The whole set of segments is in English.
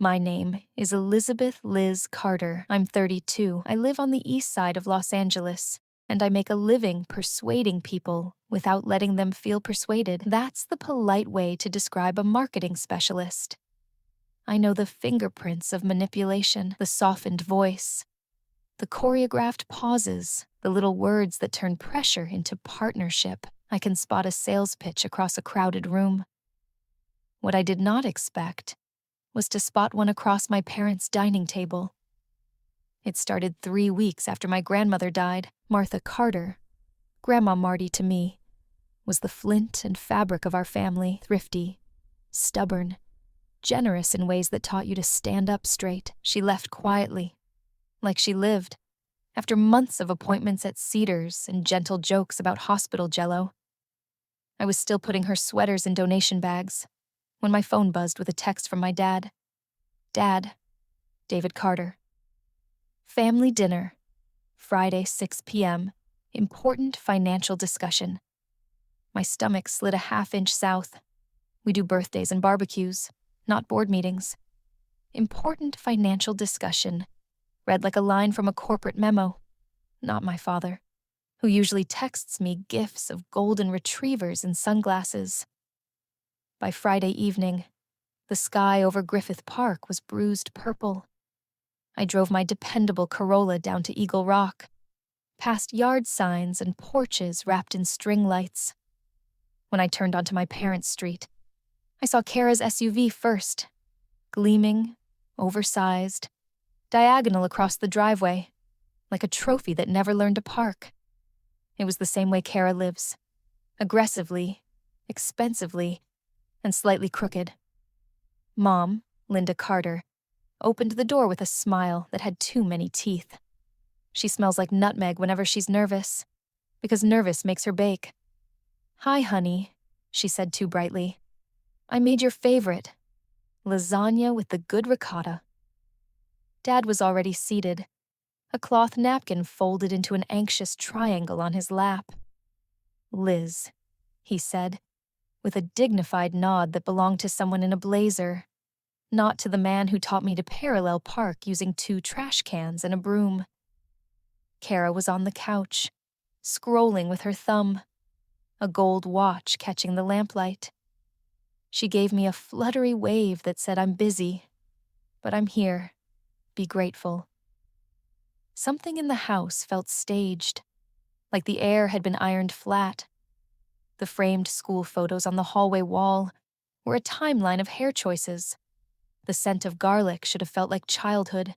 My name is Elizabeth Liz Carter. I'm 32. I live on the east side of Los Angeles, and I make a living persuading people without letting them feel persuaded. That's the polite way to describe a marketing specialist. I know the fingerprints of manipulation, the softened voice, the choreographed pauses, the little words that turn pressure into partnership. I can spot a sales pitch across a crowded room. What I did not expect was to spot one across my parents' dining table. It started 3 weeks after my grandmother died. Martha Carter, Grandma Marty to me, was the flint and fabric of our family, thrifty, stubborn, generous in ways that taught you to stand up straight. She left quietly, like she lived, after months of appointments at Cedars and gentle jokes about hospital jello. I was still putting her sweaters in donation bags when my phone buzzed with a text from my dad. Dad, David Carter. Family dinner, Friday 6 p.m., important financial discussion. My stomach slid a half-inch south. We do birthdays and barbecues, not board meetings. Important financial discussion, read like a line from a corporate memo. Not my father, who usually texts me gifs of golden retrievers and sunglasses. By Friday evening, the sky over Griffith Park was bruised purple. I drove my dependable Corolla down to Eagle Rock, past yard signs and porches wrapped in string lights. When I turned onto my parents' street, I saw Kara's SUV first, gleaming, oversized, diagonal across the driveway, like a trophy that never learned to park. It was the same way Kara lives, aggressively, expensively, and slightly crooked. Mom, Linda Carter, opened the door with a smile that had too many teeth. She smells like nutmeg whenever she's nervous, because nervous makes her bake. "Hi, honey," she said too brightly. "I made your favorite, lasagna with the good ricotta." Dad was already seated, a cloth napkin folded into an anxious triangle on his lap. "Liz," he said, with a dignified nod that belonged to someone in a blazer, not to the man who taught me to parallel park using 2 trash cans and a broom. Kara was on the couch, scrolling with her thumb, a gold watch catching the lamplight. She gave me a fluttery wave that said, "I'm busy, but I'm here. Be grateful." Something in the house felt staged, like the air had been ironed flat. The framed school photos on the hallway wall were a timeline of hair choices. The scent of garlic should have felt like childhood.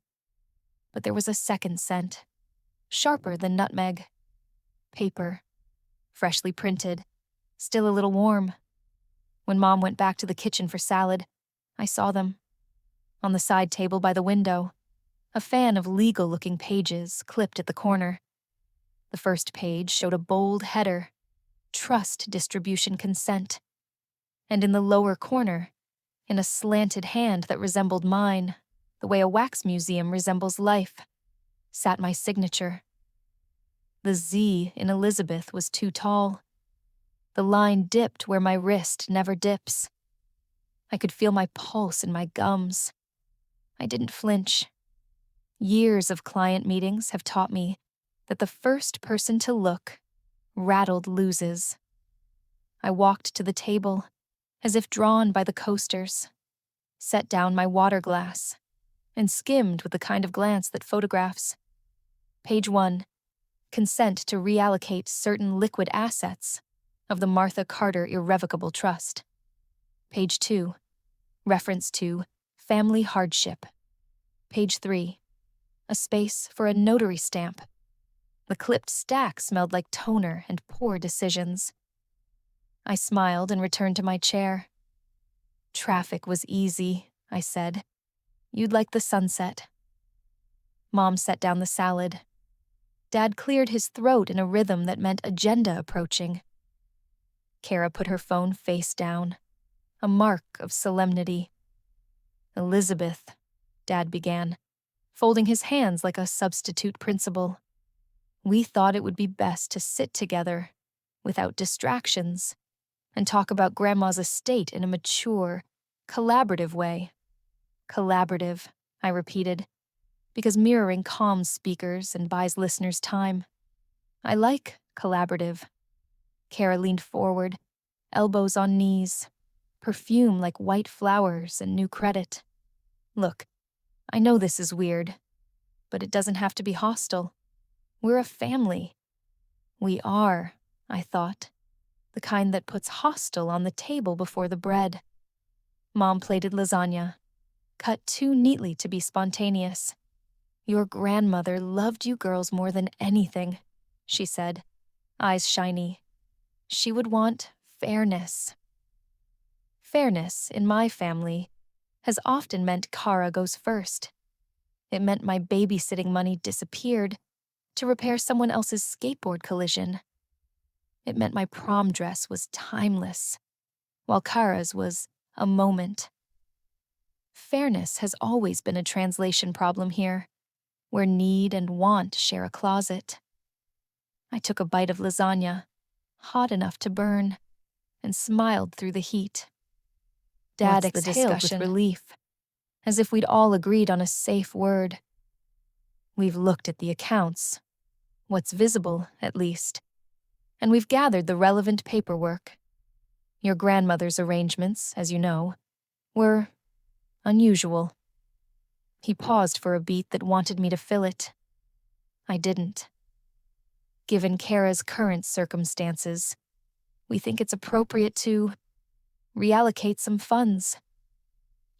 But there was a second scent, sharper than nutmeg. Paper, freshly printed, still a little warm. When Mom went back to the kitchen for salad, I saw them. On the side table by the window, a fan of legal-looking pages clipped at the corner. The first page showed a bold header, "Trust Distribution Consent." And in the lower corner, in a slanted hand that resembled mine, the way a wax museum resembles life, sat my signature. The Z in Elizabeth was too tall. The line dipped where my wrist never dips. I could feel my pulse in my gums. I didn't flinch. Years of client meetings have taught me that the first person to look, rattled loses. I walked to the table, as if drawn by the coasters, set down my water glass, and skimmed with the kind of glance that photographs. Page 1, consent to reallocate certain liquid assets of the Martha Carter Irrevocable Trust. Page 2, reference to family hardship. Page 3, a space for a notary stamp. The clipped stack smelled like toner and poor decisions. I smiled and returned to my chair. "Traffic was easy," I said. "You'd like the sunset." Mom set down the salad. Dad cleared his throat in a rhythm that meant agenda approaching. Kara put her phone face down, a mark of solemnity. "Elizabeth," Dad began, folding his hands like a substitute principal. "We thought it would be best to sit together, without distractions, and talk about Grandma's estate in a mature, collaborative way. Collaborative, I repeated, because mirroring calms speakers and buys listeners time. I like collaborative. Kara leaned forward, elbows on knees, perfume like white flowers and new credit. Look, I know this is weird, but it doesn't have to be hostile. We're a family. We are, I thought, the kind that puts hostile on the table before the bread. Mom plated lasagna, cut too neatly to be spontaneous. Your grandmother loved you girls more than anything, she said, eyes shiny. She would want fairness. Fairness, in my family, has often meant Kara goes first. It meant my babysitting money disappeared to repair someone else's skateboard collision. It meant my prom dress was timeless, while Kara's was a moment. Fairness has always been a translation problem here, where need and want share a closet. I took a bite of lasagna, hot enough to burn, and smiled through the heat. Dad exhaled with relief, as if we'd all agreed on a safe word. We've looked at the accounts, what's visible, at least, and we've gathered the relevant paperwork. Your grandmother's arrangements, as you know, were unusual. He paused for a beat that wanted me to fill it. I didn't. Given Kara's current circumstances, we think it's appropriate to reallocate some funds.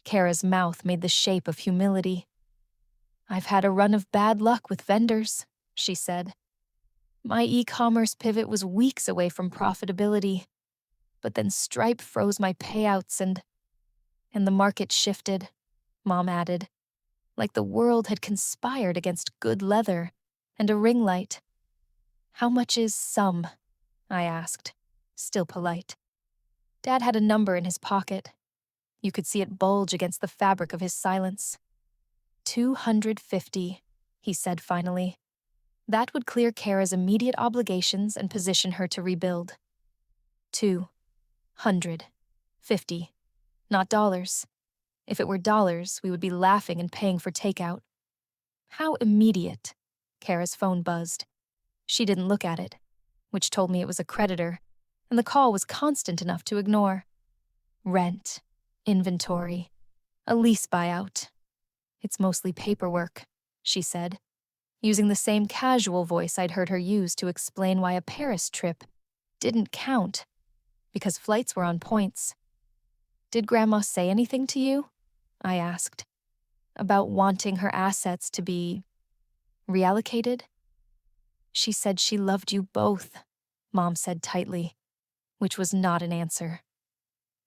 Kara's mouth made the shape of humility. I've had a run of bad luck with vendors, she said. My e-commerce pivot was weeks away from profitability, but then Stripe froze my payouts and the market shifted, Mom added, like the world had conspired against good leather and a ring light. How much is some? I asked, still polite. Dad had a number in his pocket. You could see it bulge against the fabric of his silence. 250, he said finally. That would clear Kara's immediate obligations and position her to rebuild. 250. Not dollars. If it were dollars, we would be laughing and paying for takeout. How immediate? Kara's phone buzzed. She didn't look at it, which told me it was a creditor, and the call was constant enough to ignore. Rent, inventory, a lease buyout. It's mostly paperwork, she said, using the same casual voice I'd heard her use to explain why a Paris trip didn't count, because flights were on points. Did Grandma say anything to you? I asked. About wanting her assets to be reallocated? She said she loved you both, Mom said tightly, which was not an answer.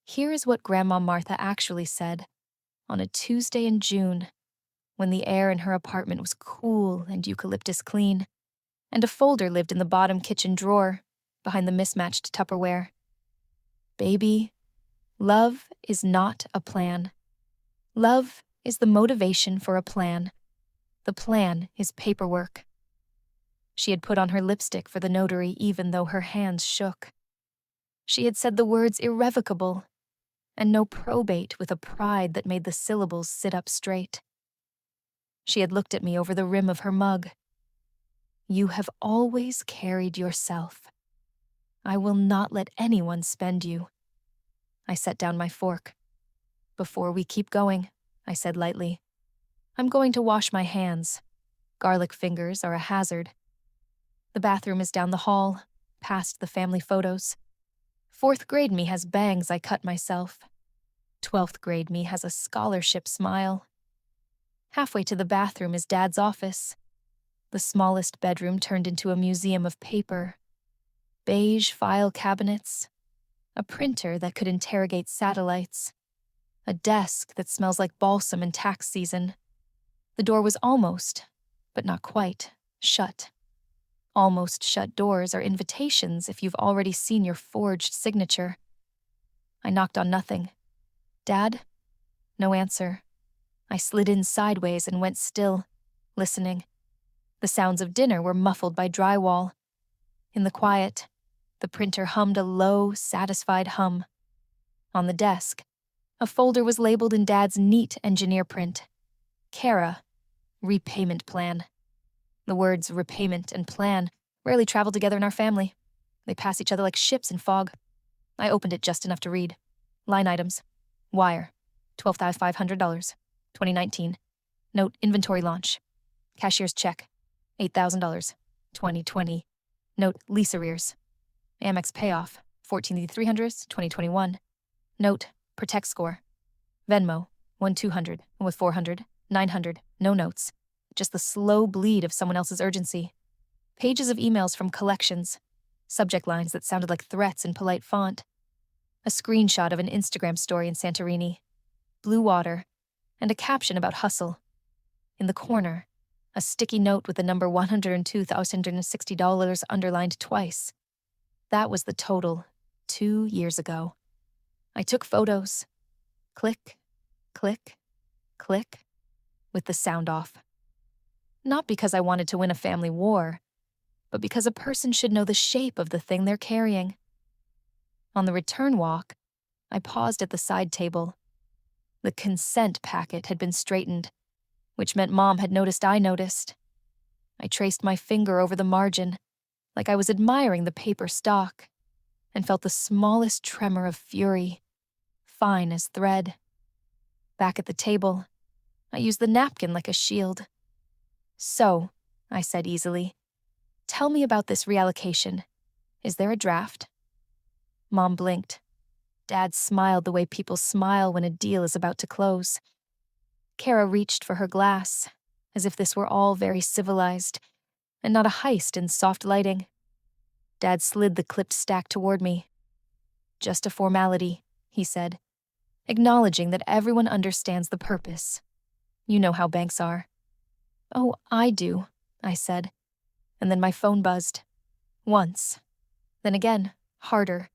Here is what Grandma Martha actually said on a Tuesday in June, when the air in her apartment was cool and eucalyptus clean, and a folder lived in the bottom kitchen drawer behind the mismatched Tupperware. Baby, love is not a plan. Love is the motivation for a plan. The plan is paperwork. She had put on her lipstick for the notary even though her hands shook. She had said the words irrevocable and no probate with a pride that made the syllables sit up straight. She had looked at me over the rim of her mug. You have always carried yourself. I will not let anyone spend you. I set down my fork. Before we keep going, I said lightly, I'm going to wash my hands. Garlic fingers are a hazard. The bathroom is down the hall, past the family photos. 4th grade me has bangs I cut myself. 12th grade me has a scholarship smile. Halfway to the bathroom is Dad's office. The smallest bedroom turned into a museum of paper. Beige file cabinets. A printer that could interrogate satellites. A desk that smells like balsam in tax season. The door was almost, but not quite, shut. Almost shut doors are invitations if you've already seen your forged signature. I knocked on nothing. Dad? No answer. I slid in sideways and went still, listening. The sounds of dinner were muffled by drywall. In the quiet, the printer hummed a low, satisfied hum. On the desk, A folder was labeled in Dad's neat engineer print. Kara, repayment plan. The words repayment and plan rarely travel together in our family. They pass each other like ships in fog. I opened it just enough to read. Line items. Wire, $12,500, 2019. Note, inventory launch. Cashier's check, $8,000, 2020. Note, lease arrears. Amex payoff, 14,300, 2021. Note, protect score. Venmo, 1-200, with 400, 900, no notes. Just the slow bleed of someone else's urgency. Pages of emails from collections. Subject lines that sounded like threats in polite font. A screenshot of an Instagram story in Santorini. Blue water, and a caption about hustle. In the corner, a sticky note with the number $102,060 underlined twice. That was the total, 2 years ago. I took photos. Click, click, click, with the sound off. Not because I wanted to win a family war, but because a person should know the shape of the thing they're carrying. On the return walk, I paused at the side table. The consent packet had been straightened, which meant Mom had noticed I noticed. I traced my finger over the margin, like I was admiring the paper stock, and felt the smallest tremor of fury, fine as thread. Back at the table, I used the napkin like a shield. So, I said easily, tell me about this reallocation. Is there a draft? Mom blinked. Dad smiled the way people smile when a deal is about to close. Kara reached for her glass, as if this were all very civilized, and not a heist in soft lighting. Dad slid the clipped stack toward me. Just a formality, he said, acknowledging that everyone understands the purpose. You know how banks are. Oh, I do, I said, and then my phone buzzed. Once. Then again, harder.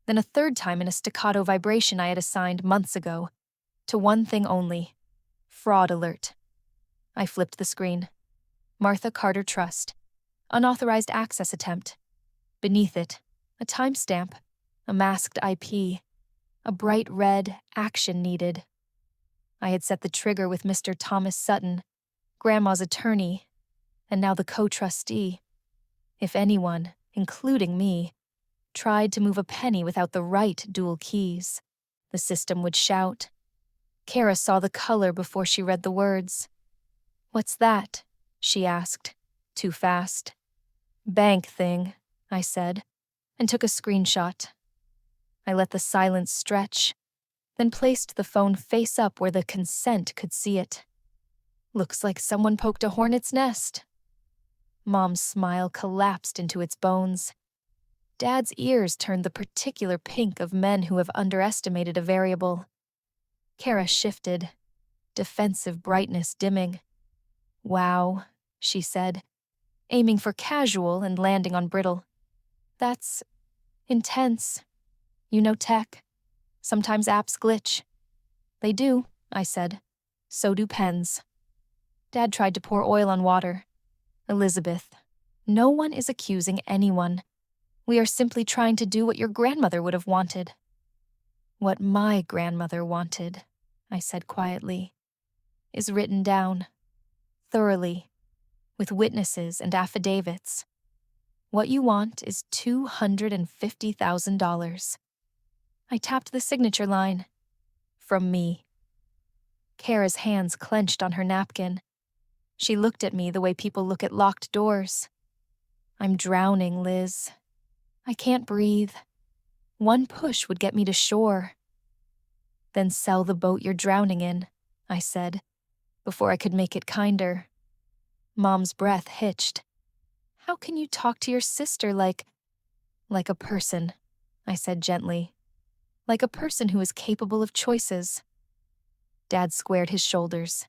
Then a third time in a staccato vibration I had assigned months ago, to one thing only. Fraud alert. I flipped the screen. Martha Carter Trust. Unauthorized access attempt. Beneath it, a timestamp, a masked IP, a bright red action needed. I had set the trigger with Mr. Thomas Sutton, Grandma's attorney, and now the co-trustee. If anyone, including me, tried to move a penny without the right dual keys, the system would shout. Kara saw the color before she read the words. What's that? She asked, too fast. Bank thing, I said, and took a screenshot. I let the silence stretch, then placed the phone face up where the consent could see it. Looks like someone poked a hornet's nest. Mom's smile collapsed into its bones. Dad's ears turned the particular pink of men who have underestimated a variable. Kara shifted, defensive brightness dimming. Wow, she said, aiming for casual and landing on brittle. That's intense. You know tech. Sometimes apps glitch. They do, I said. So do pens. Dad tried to pour oil on water. Elizabeth, no one is accusing anyone. We are simply trying to do what your grandmother would have wanted. What my grandmother wanted, I said quietly, is written down, thoroughly, with witnesses and affidavits. What you want is $250,000. I tapped the signature line. From me. Kara's hands clenched on her napkin. She looked at me the way people look at locked doors. I'm drowning, Liz. I can't breathe. One push would get me to shore. Then sell the boat you're drowning in, I said, before I could make it kinder. Mom's breath hitched. How can you talk to your sister like a person, I said gently. Like a person who is capable of choices. Dad squared his shoulders.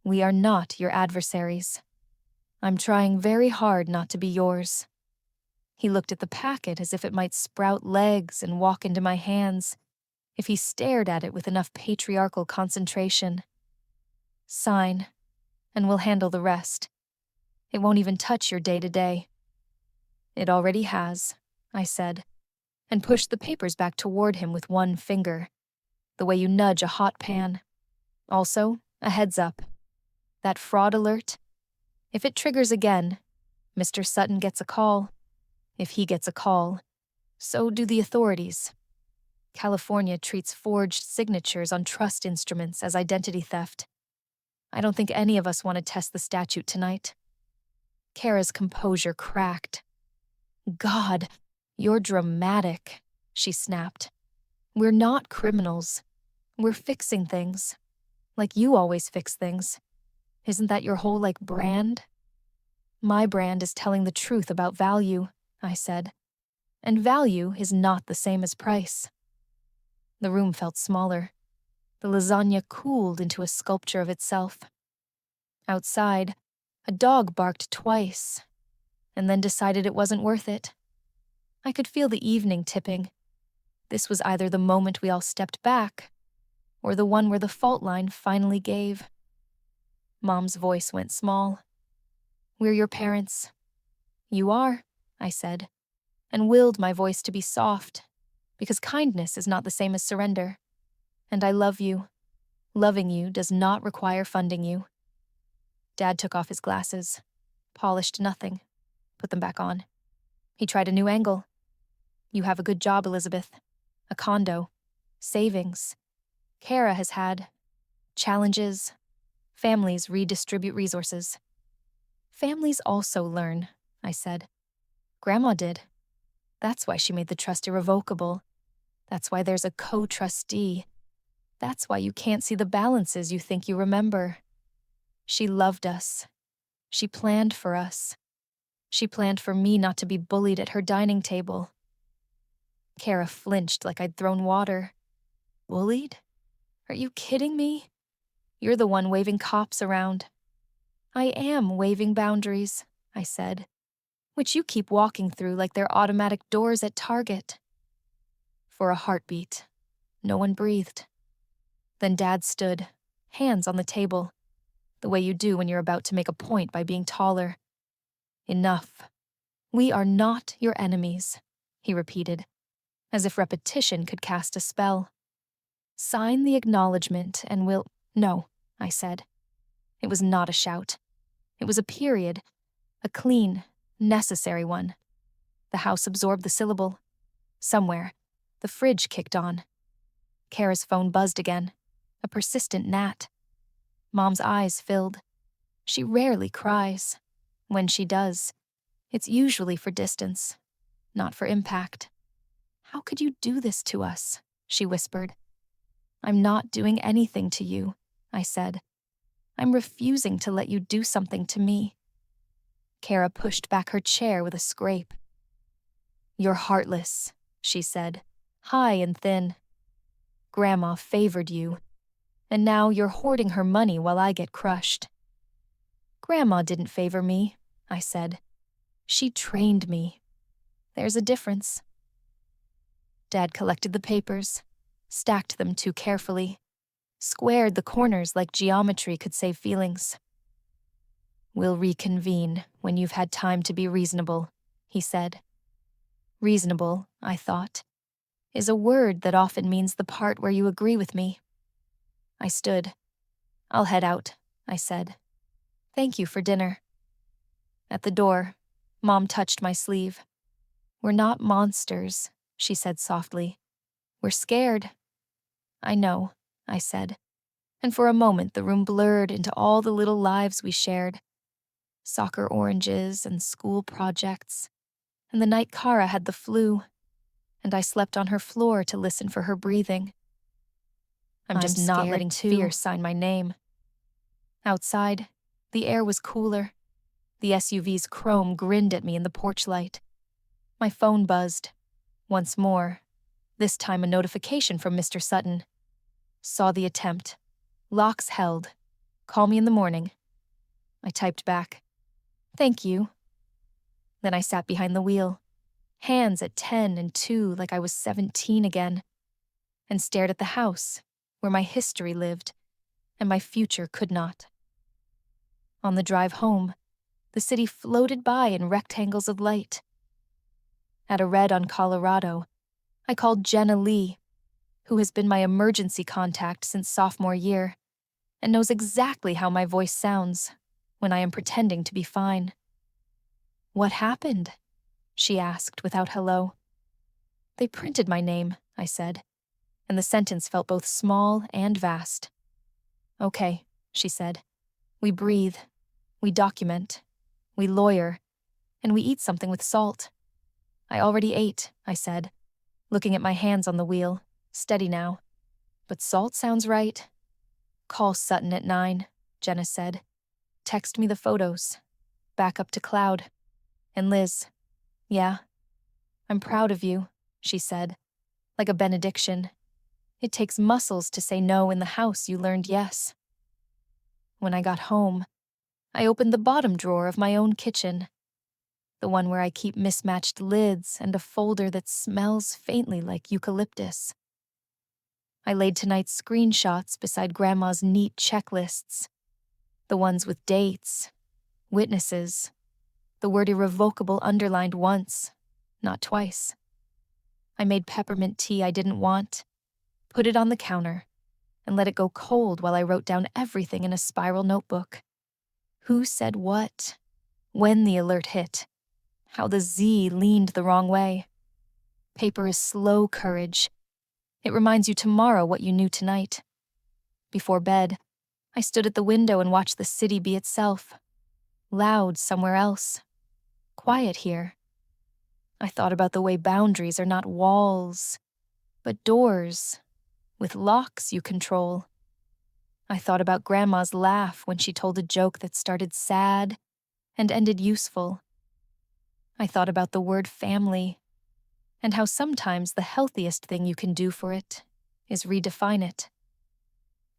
We are not your adversaries. I'm trying very hard not to be yours. He looked at the packet as if it might sprout legs and walk into my hands, if he stared at it with enough patriarchal concentration. Sign, and we'll handle the rest. It won't even touch your day-to-day. It already has, I said, and pushed the papers back toward him with one finger. the way you nudge a hot pan. Also, a heads up. That fraud alert, if it triggers again, Mr. Sutton gets a call. If he gets a call, so do the authorities. California treats forged signatures on trust instruments as identity theft. I don't think any of us want to test the statute tonight. Kara's composure cracked. God, you're dramatic, she snapped. We're not criminals. We're fixing things. Like you always fix things. Isn't that your whole, brand? My brand is telling the truth about value, I said. And value is not the same as price. The room felt smaller. The lasagna cooled into a sculpture of itself. Outside, a dog barked twice, and then decided it wasn't worth it. I could feel the evening tipping. This was either the moment we all stepped back, or the one where the fault line finally gave. Mom's voice went small. We're your parents. You are, I said, and willed my voice to be soft, because kindness is not the same as surrender. And I love you. Loving you does not require funding you. Dad took off his glasses, polished nothing, put them back on. He tried a new angle. You have a good job, Elizabeth. A condo. Savings. Kara has had challenges. Families redistribute resources. Families also learn, I said. Grandma did. That's why she made the trust irrevocable. That's why there's a co-trustee. That's why you can't see the balances you think you remember. She loved us. She planned for us. She planned for me not to be bullied at her dining table. Kara flinched like I'd thrown water. Bullied? Are you kidding me? You're the one waving cops around. I am waving boundaries, I said, which you keep walking through like they're automatic doors at Target. For a heartbeat, no one breathed. Then Dad stood, hands on the table, the way you do when you're about to make a point by being taller. Enough. We are not your enemies, he repeated, as if repetition could cast a spell. Sign the acknowledgement and we'll— No, I said. It was not a shout. It was a period, a clean, necessary one. The house absorbed the syllable. Somewhere, the fridge kicked on. Kara's phone buzzed again, a persistent gnat. Mom's eyes filled. She rarely cries. When she does, it's usually for distance, not for impact. How could you do this to us? She whispered. I'm not doing anything to you, I said. I'm refusing to let you do something to me. Kara pushed back her chair with a scrape. You're heartless, she said, high and thin. Grandma favored you, and now you're hoarding her money while I get crushed. Grandma didn't favor me, I said. She trained me. There's a difference. Dad collected the papers, stacked them too carefully, squared the corners like geometry could save feelings. We'll reconvene when you've had time to be reasonable, he said. Reasonable, I thought, is a word that often means the part where you agree with me. I stood. I'll head out, I said. Thank you for dinner. At the door, Mom touched my sleeve. We're not monsters, she said softly. We're scared. I know, I said, and for a moment the room blurred into all the little lives we shared. Soccer oranges and school projects, and the night Kara had the flu, and I slept on her floor to listen for her breathing. I'm just not letting fear sign my name. Outside, the air was cooler. The SUV's chrome grinned at me in the porch light. My phone buzzed. Once more, this time a notification from Mr. Sutton. Saw the attempt. Locks held. Call me in the morning. I typed back. Thank you. Then I sat behind the wheel, hands at 10 and 2 like I was 17 again, and stared at the house where my history lived and my future could not. On the drive home, the city floated by in rectangles of light. At a red on Colorado, I called Jenna Lee. who has been my emergency contact since sophomore year and knows exactly how my voice sounds when I am pretending to be fine. "What happened?" she asked without hello. "They printed my name," I said, and the sentence felt both small and vast. "Okay," she said. "We breathe, we document, we lawyer, and we eat something with salt." "I already ate," I said, looking at my hands on the wheel, steady now. "But salt sounds right." "Call Sutton at 9, Jenna said. "Text me the photos. Back up to Cloud. And Liz." "Yeah." "I'm proud of you," she said, like a benediction. "It takes muscles to say no in the house you learned yes." When I got home, I opened the bottom drawer of my own kitchen, the one where I keep mismatched lids and a folder that smells faintly like eucalyptus. I laid tonight's screenshots beside Grandma's neat checklists, the ones with dates, witnesses, the word irrevocable underlined once, not twice. I made peppermint tea I didn't want, put it on the counter, and let it go cold while I wrote down everything in a spiral notebook. Who said what? When the alert hit? How the Z leaned the wrong way? Paper is slow courage. It reminds you tomorrow what you knew tonight. Before bed, I stood at the window and watched the city be itself. Loud somewhere else. Quiet here. I thought about the way boundaries are not walls, but doors, with locks you control. I thought about Grandma's laugh when she told a joke that started sad and ended useful. I thought about the word family, and how sometimes the healthiest thing you can do for it is redefine it.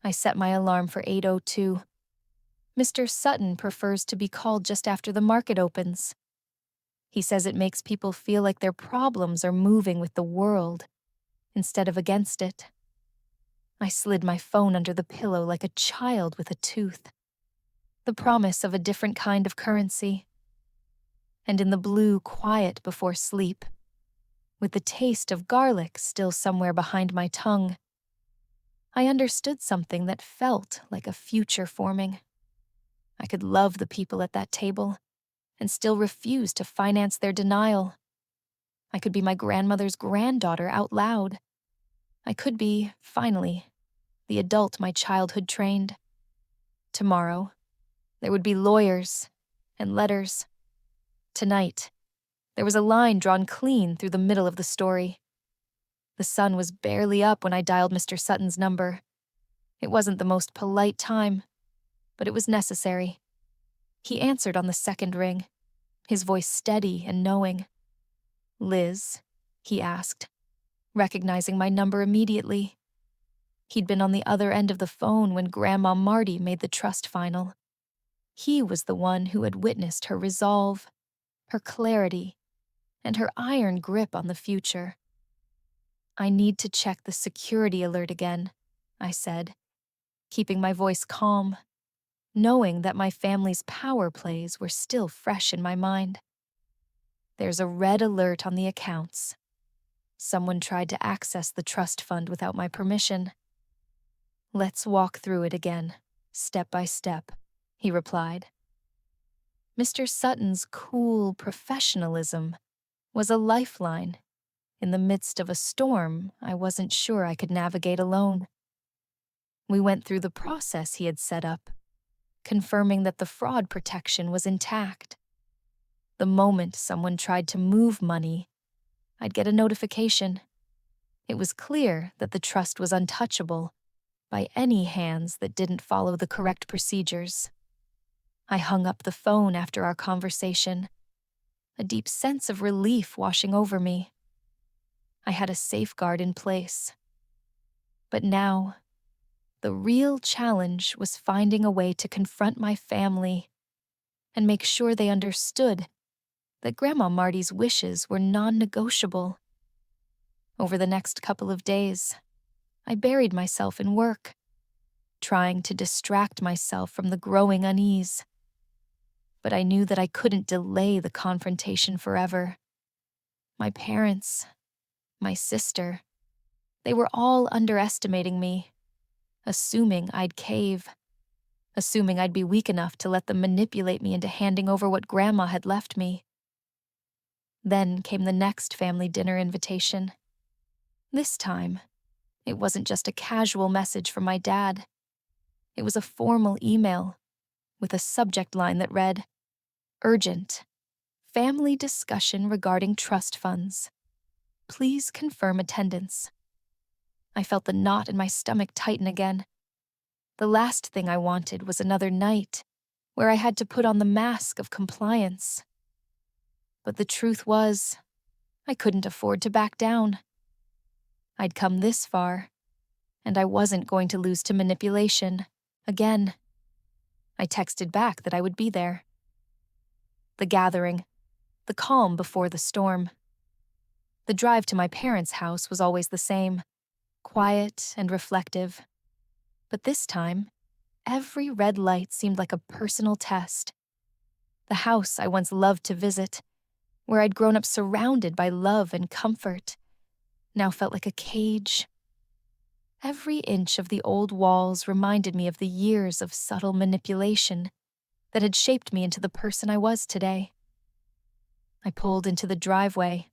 I set my alarm for 8:02. Mr. Sutton prefers to be called just after the market opens. He says it makes people feel like their problems are moving with the world instead of against it. I slid my phone under the pillow like a child with a tooth. The promise of a different kind of currency. And in the blue quiet before sleep, with the taste of garlic still somewhere behind my tongue, I understood something that felt like a future forming. I could love the people at that table and still refuse to finance their denial. I could be my grandmother's granddaughter out loud. I could be, finally, the adult my childhood trained. Tomorrow, there would be lawyers and letters. Tonight, there was a line drawn clean through the middle of the story. The sun was barely up when I dialed Mr. Sutton's number. It wasn't the most polite time, but it was necessary. He answered on the second ring, his voice steady and knowing. "Liz?" he asked, recognizing my number immediately. He'd been on the other end of the phone when Grandma Marty made the trust final. He was the one who had witnessed her resolve, her clarity, and her iron grip on the future. "I need to check the security alert again," I said, keeping my voice calm, knowing that my family's power plays were still fresh in my mind. "There's a red alert on the accounts. Someone tried to access the trust fund without my permission." "Let's walk through it again, step by step," he replied. Mr. Sutton's cool professionalism was a lifeline in the midst of a storm I wasn't sure I could navigate alone. We went through the process he had set up, confirming that the fraud protection was intact. The moment someone tried to move money, I'd get a notification. It was clear that the trust was untouchable by any hands that didn't follow the correct procedures. I hung up the phone after our conversation, a deep sense of relief washing over me. I had a safeguard in place. But now, the real challenge was finding a way to confront my family and make sure they understood that Grandma Marty's wishes were non-negotiable. Over the next couple of days, I buried myself in work, trying to distract myself from the growing unease. But I knew that I couldn't delay the confrontation forever. My parents, my sister, They were all underestimating me, assuming I'd cave, assuming I'd be weak enough to let them manipulate me into handing over what Grandma had left me. Then came the next family dinner invitation. This time, it wasn't just a casual message from my dad. It was a formal email with a subject line that read, "Urgent. Family discussion regarding trust funds. Please confirm attendance." I felt the knot in my stomach tighten again. The last thing I wanted was another night where I had to put on the mask of compliance. But the truth was, I couldn't afford to back down. I'd come this far, and I wasn't going to lose to manipulation again. I texted back that I would be there. The gathering, the calm before the storm. The drive to my parents' house was always the same, quiet and reflective. But this time, every red light seemed like a personal test. The house I once loved to visit, where I'd grown up surrounded by love and comfort, now felt like a cage. Every inch of the old walls reminded me of the years of subtle manipulation that had shaped me into the person I was today. I pulled into the driveway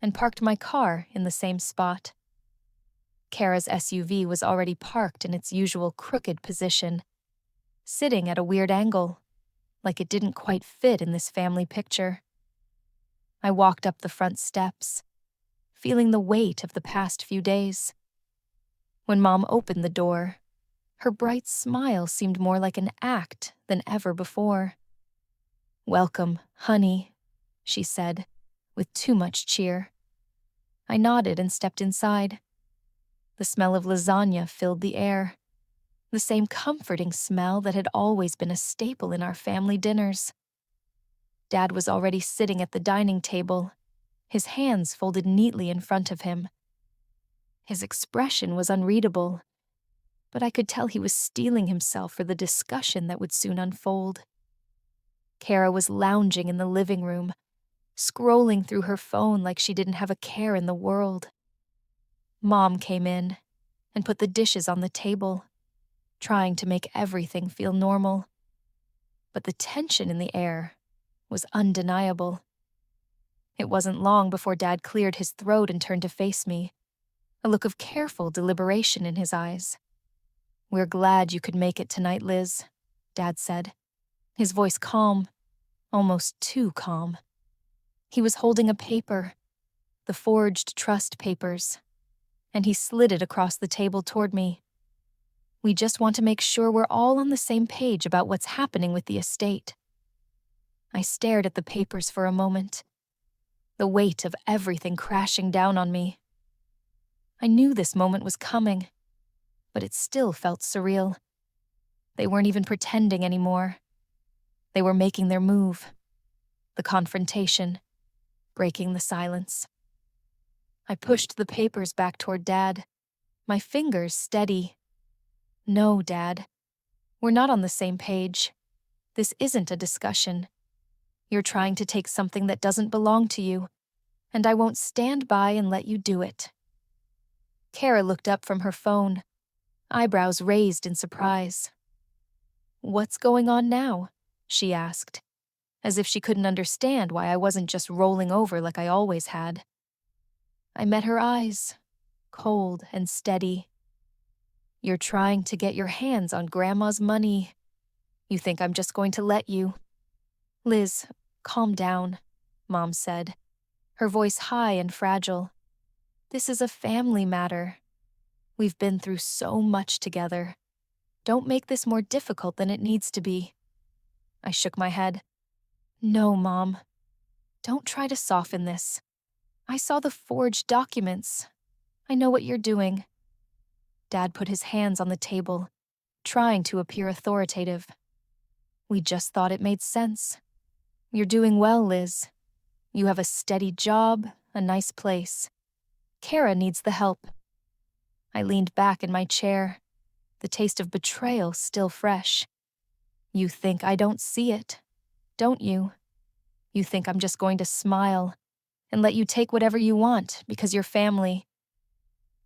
and parked my car in the same spot. Kara's SUV was already parked in its usual crooked position, sitting at a weird angle, like it didn't quite fit in this family picture. I walked up the front steps, feeling the weight of the past few days. When Mom opened the door, her bright smile seemed more like an act than ever before. "Welcome, honey," she said, with too much cheer. I nodded and stepped inside. The smell of lasagna filled the air, the same comforting smell that had always been a staple in our family dinners. Dad was already sitting at the dining table, his hands folded neatly in front of him. His expression was unreadable, but I could tell he was steeling himself for the discussion that would soon unfold. Kara was lounging in the living room, scrolling through her phone like she didn't have a care in the world. Mom came in and put the dishes on the table, trying to make everything feel normal. But the tension in the air was undeniable. It wasn't long before Dad cleared his throat and turned to face me, a look of careful deliberation in his eyes. "We're glad you could make it tonight, Liz," Dad said, his voice calm, almost too calm. He was holding a paper, the forged trust papers, and he slid it across the table toward me. "We just want to make sure we're all on the same page about what's happening with the estate." I stared at the papers for a moment, the weight of everything crashing down on me. I knew this moment was coming, but it still felt surreal. They weren't even pretending anymore. They were making their move, the confrontation, breaking the silence. I pushed the papers back toward Dad, my fingers steady. "No, Dad. We're not on the same page. This isn't a discussion. You're trying to take something that doesn't belong to you, and I won't stand by and let you do it." Kara looked up from her phone, eyebrows raised in surprise. "What's going on now?" she asked, as if she couldn't understand why I wasn't just rolling over like I always had. I met her eyes, cold and steady. "You're trying to get your hands on Grandma's money. You think I'm just going to let you?" "Liz, calm down," Mom said, her voice high and fragile. "This is a family matter. We've been through so much together. Don't make this more difficult than it needs to be." I shook my head. "No, Mom. Don't try to soften this. I saw the forged documents. I know what you're doing." Dad put his hands on the table, trying to appear authoritative. "We just thought it made sense. You're doing well, Liz. You have a steady job, a nice place. Kara needs the help." I leaned back in my chair, the taste of betrayal still fresh. "You think I don't see it, don't you? You think I'm just going to smile and let you take whatever you want because you're family."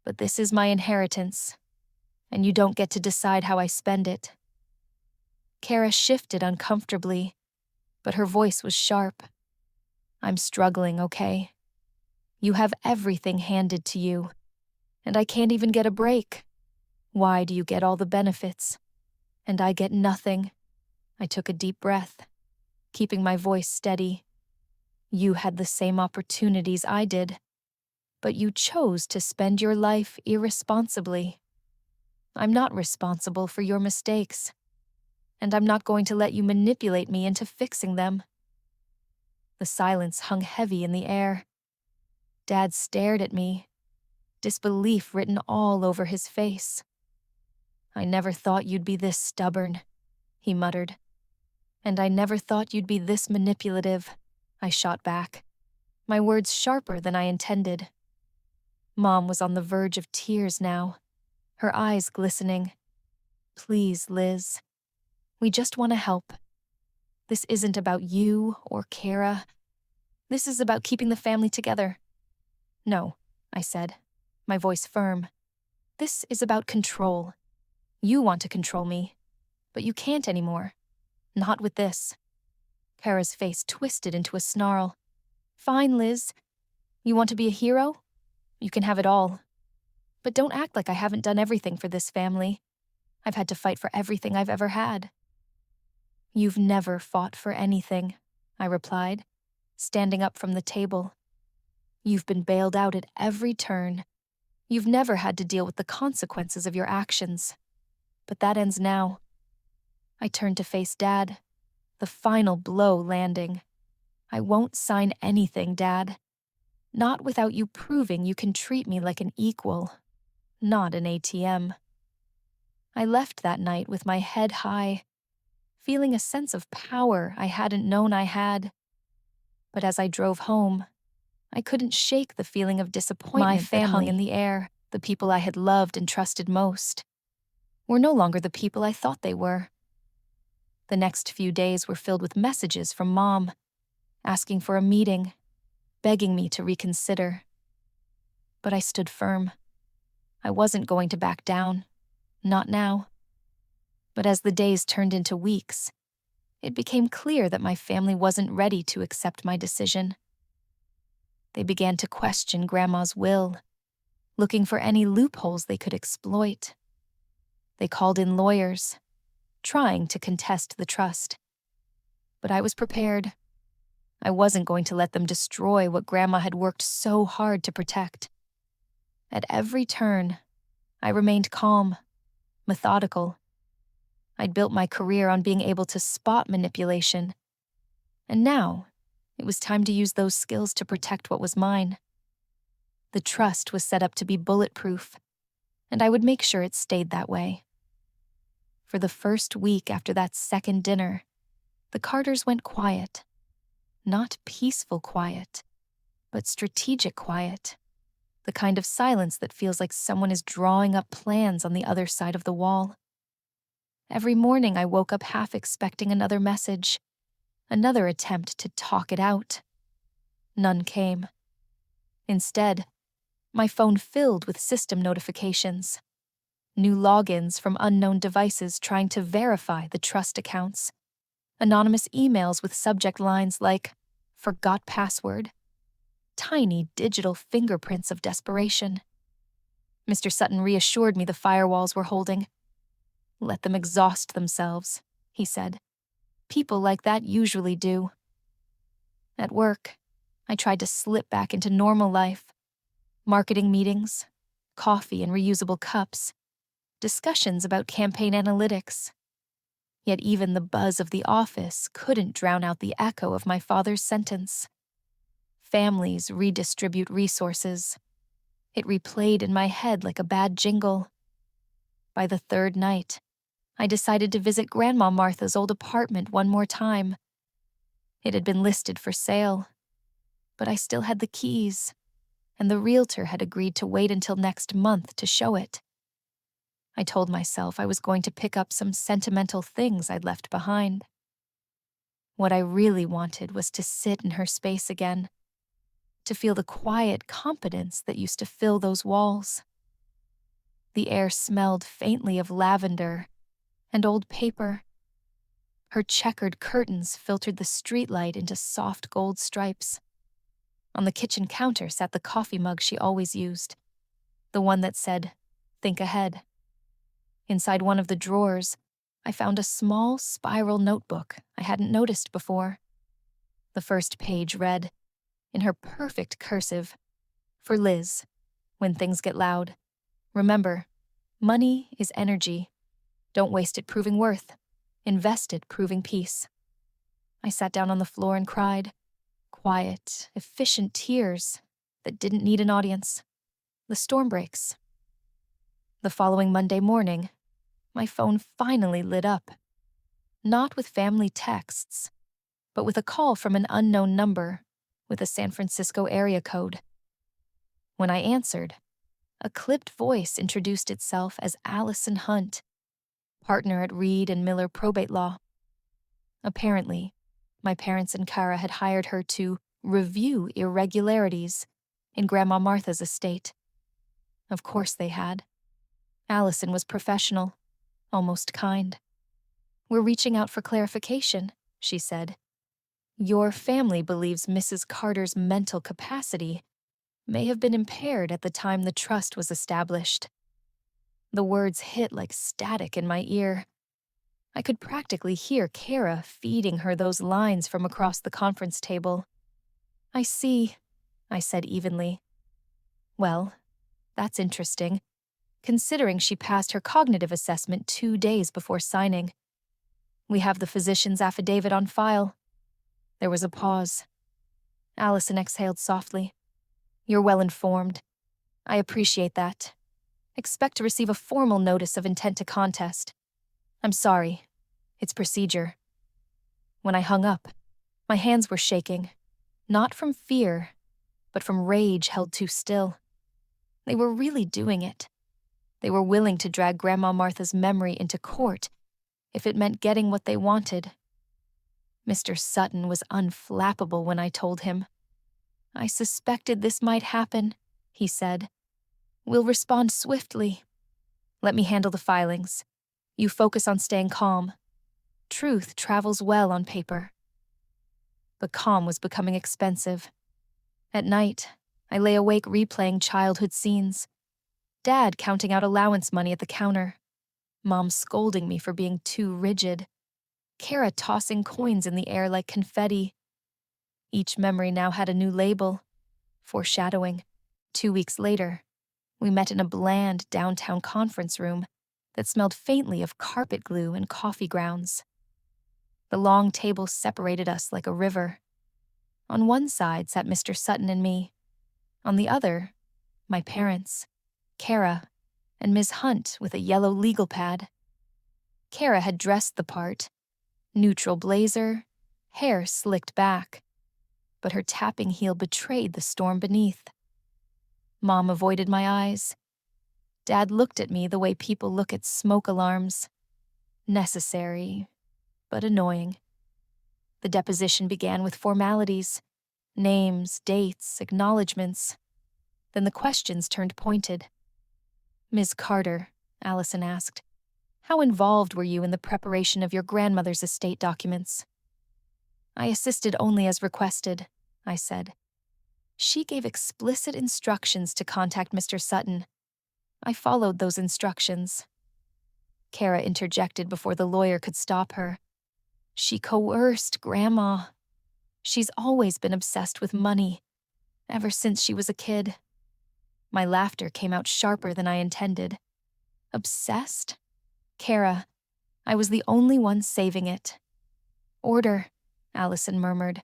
But this is my inheritance, and you don't get to decide how I spend it. Kara shifted uncomfortably, but her voice was sharp. I'm struggling, okay? You have everything handed to you, and I can't even get a break. Why do you get all the benefits, and I get nothing? I took a deep breath, keeping my voice steady. You had the same opportunities I did, but you chose to spend your life irresponsibly. I'm not responsible for your mistakes, and I'm not going to let you manipulate me into fixing them. The silence hung heavy in the air. Dad stared at me, disbelief written all over his face. I never thought you'd be this stubborn, he muttered. And I never thought you'd be this manipulative, I shot back, my words sharper than I intended. Mom was on the verge of tears now, her eyes glistening. Please, Liz. We just want to help. This isn't about you or Kara. This is about keeping the family together. No, I said, my voice firm. This is about control. You want to control me, but you can't anymore. Not with this. Kara's face twisted into a snarl. Fine, Liz. You want to be a hero? You can have it all. But don't act like I haven't done everything for this family. I've had to fight for everything I've ever had. You've never fought for anything, I replied, standing up from the table. You've been bailed out at every turn. You've never had to deal with the consequences of your actions. But that ends now. I turned to face Dad, the final blow landing. I won't sign anything, Dad. Not without you proving you can treat me like an equal, not an ATM. I left that night with my head high, feeling a sense of power I hadn't known I had. But as I drove home, I couldn't shake the feeling of disappointment that hung in the air. The people I had loved and trusted most were no longer the people I thought they were. The next few days were filled with messages from Mom, asking for a meeting, begging me to reconsider. But I stood firm. I wasn't going to back down. Not now. But as the days turned into weeks, it became clear that my family wasn't ready to accept my decision. They began to question Grandma's will, looking for any loopholes they could exploit. They called in lawyers, trying to contest the trust. But I was prepared. I wasn't going to let them destroy what Grandma had worked so hard to protect. At every turn, I remained calm, methodical. I'd built my career on being able to spot manipulation, and now it was time to use those skills to protect what was mine. The trust was set up to be bulletproof, and I would make sure it stayed that way. For the first week after that second dinner, the Carters went quiet. Not peaceful quiet, but strategic quiet. The kind of silence that feels like someone is drawing up plans on the other side of the wall. Every morning I woke up half expecting another message, another attempt to talk it out. None came. Instead, my phone filled with system notifications. New logins from unknown devices trying to verify the trust accounts. Anonymous emails with subject lines like, "Forgot password." Tiny digital fingerprints of desperation. Mr. Sutton reassured me the firewalls were holding. Let them exhaust themselves, he said. People like that usually do. At work, I tried to slip back into normal life. Marketing meetings, coffee in reusable cups, discussions about campaign analytics. Yet even the buzz of the office couldn't drown out the echo of my father's sentence. Families redistribute resources. It replayed in my head like a bad jingle. By the third night, I decided to visit Grandma Martha's old apartment one more time. It had been listed for sale, but I still had the keys, and the realtor had agreed to wait until next month to show it. I told myself I was going to pick up some sentimental things I'd left behind. What I really wanted was to sit in her space again, to feel the quiet competence that used to fill those walls. The air smelled faintly of lavender and old paper. Her checkered curtains filtered the streetlight into soft gold stripes. On the kitchen counter sat the coffee mug she always used, the one that said, "Think ahead." Inside one of the drawers, I found a small spiral notebook I hadn't noticed before. The first page read, in her perfect cursive, "For Liz, when things get loud. Remember, money is energy. Don't waste it proving worth. Invest it proving peace." I sat down on the floor and cried. Quiet, efficient tears that didn't need an audience. The storm breaks. The following Monday morning, my phone finally lit up. Not with family texts, but with a call from an unknown number with a San Francisco area code. When I answered, a clipped voice introduced itself as Allison Hunt, partner at Reed and Miller Probate Law. Apparently, my parents and Kara had hired her to review irregularities in Grandma Martha's estate. Of course they had. Allison was professional, almost kind. "We're reaching out for clarification," she said. "Your family believes Mrs. Carter's mental capacity may have been impaired at the time the trust was established." The words hit like static in my ear. I could practically hear Kara feeding her those lines from across the conference table. "I see," I said evenly. "Well, that's interesting, considering she passed her cognitive assessment 2 days before signing. We have the physician's affidavit on file." There was a pause. Allison exhaled softly. "You're well informed. I appreciate that. Expect to receive a formal notice of intent to contest. I'm sorry. It's procedure." When I hung up, my hands were shaking, not from fear, but from rage held too still. They were really doing it. They were willing to drag Grandma Martha's memory into court if it meant getting what they wanted. Mr. Sutton was unflappable when I told him. "I suspected this might happen," he said. "We'll respond swiftly. Let me handle the filings. You focus on staying calm. Truth travels well on paper." But calm was becoming expensive. At night, I lay awake replaying childhood scenes. Dad counting out allowance money at the counter. Mom scolding me for being too rigid. Kara tossing coins in the air like confetti. Each memory now had a new label. Foreshadowing. 2 weeks later, we met in a bland downtown conference room that smelled faintly of carpet glue and coffee grounds. The long table separated us like a river. On one side sat Mr. Sutton and me. On the other, my parents, Kara, and Ms. Hunt with a yellow legal pad. Kara had dressed the part, neutral blazer, hair slicked back, but her tapping heel betrayed the storm beneath. Mom avoided my eyes. Dad looked at me the way people look at smoke alarms. Necessary, but annoying. The deposition began with formalities, names, dates, acknowledgments. Then the questions turned pointed. "Ms. Carter," Allison asked, "how involved were you in the preparation of your grandmother's estate documents?" "I assisted only as requested," I said. "She gave explicit instructions to contact Mr. Sutton. I followed those instructions." Kara interjected before the lawyer could stop her. "She coerced Grandma. She's always been obsessed with money, ever since she was a kid." My laughter came out sharper than I intended. Obsessed? Kara, I was the only one saving it. "Order," Allison murmured,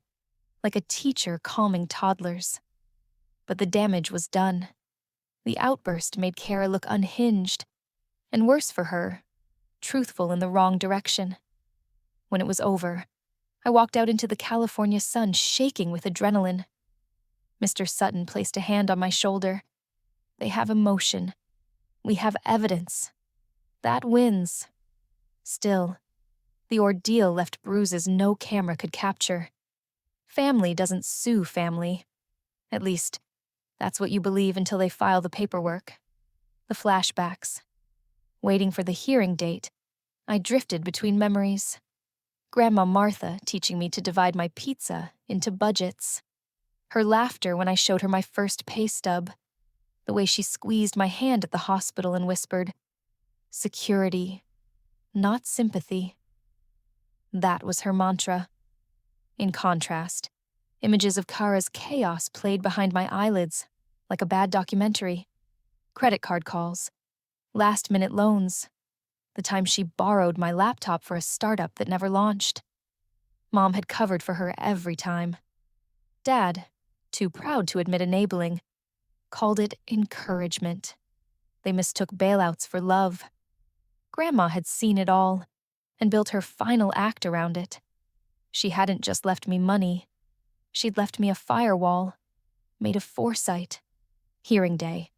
like a teacher calming toddlers. But the damage was done. The outburst made Kara look unhinged, and worse for her, truthful in the wrong direction. When it was over, I walked out into the California sun shaking with adrenaline. Mr. Sutton placed a hand on my shoulder. "They have emotion. We have evidence. That wins." Still, the ordeal left bruises no camera could capture. Family doesn't sue family. At least, that's what you believe until they file the paperwork. The flashbacks. Waiting for the hearing date, I drifted between memories. Grandma Martha teaching me to divide my pizza into budgets. Her laughter when I showed her my first pay stub. The way she squeezed my hand at the hospital and whispered, "Security, not sympathy." That was her mantra. In contrast, images of Kara's chaos played behind my eyelids, like a bad documentary. Credit card calls, last-minute loans, the time she borrowed my laptop for a startup that never launched. Mom had covered for her every time. Dad, too proud to admit enabling, called it encouragement. They mistook bailouts for love. Grandma had seen it all and built her final act around it. She hadn't just left me money. She'd left me a firewall, made of foresight. Hearing day.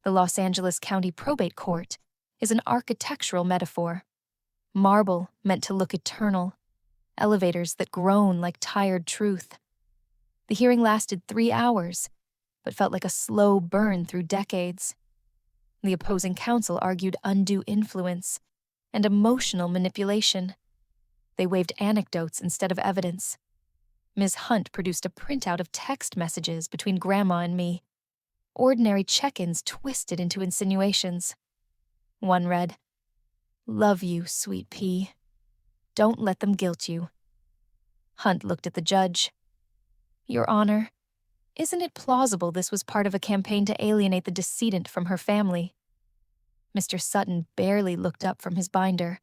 The Los Angeles County Probate Court is an architectural metaphor. Marble meant to look eternal, elevators that groan like tired truth. The hearing lasted 3 hours, but felt like a slow burn through decades. The opposing counsel argued undue influence and emotional manipulation. They waved anecdotes instead of evidence. Ms. Hunt produced a printout of text messages between Grandma and me. Ordinary check-ins twisted into insinuations. One read, "Love you, sweet pea. Don't let them guilt you." Hunt looked at the judge. "Your Honor, isn't it plausible this was part of a campaign to alienate the decedent from her family?" Mr. Sutton barely looked up from his binder.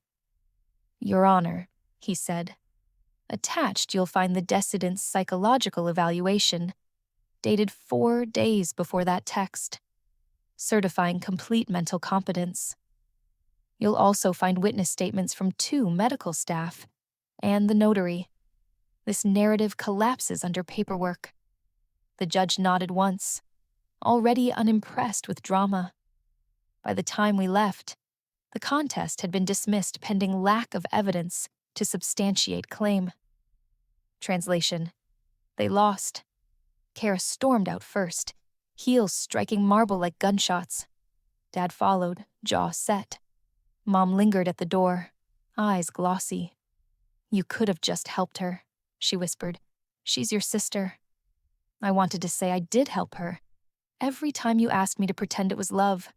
"Your Honor," he said, "attached you'll find the decedent's psychological evaluation, dated 4 days before that text, certifying complete mental competence. You'll also find witness statements from 2 medical staff and the notary. This narrative collapses under paperwork." The judge nodded once, already unimpressed with drama. By the time we left, the contest had been dismissed pending lack of evidence to substantiate claim. Translation: they lost. Kara stormed out first, heels striking marble like gunshots. Dad followed, jaw set. Mom lingered at the door, eyes glossy. "You could have just helped her," she whispered. "She's your sister." I wanted to say I did help her, every time you asked me to pretend it was love.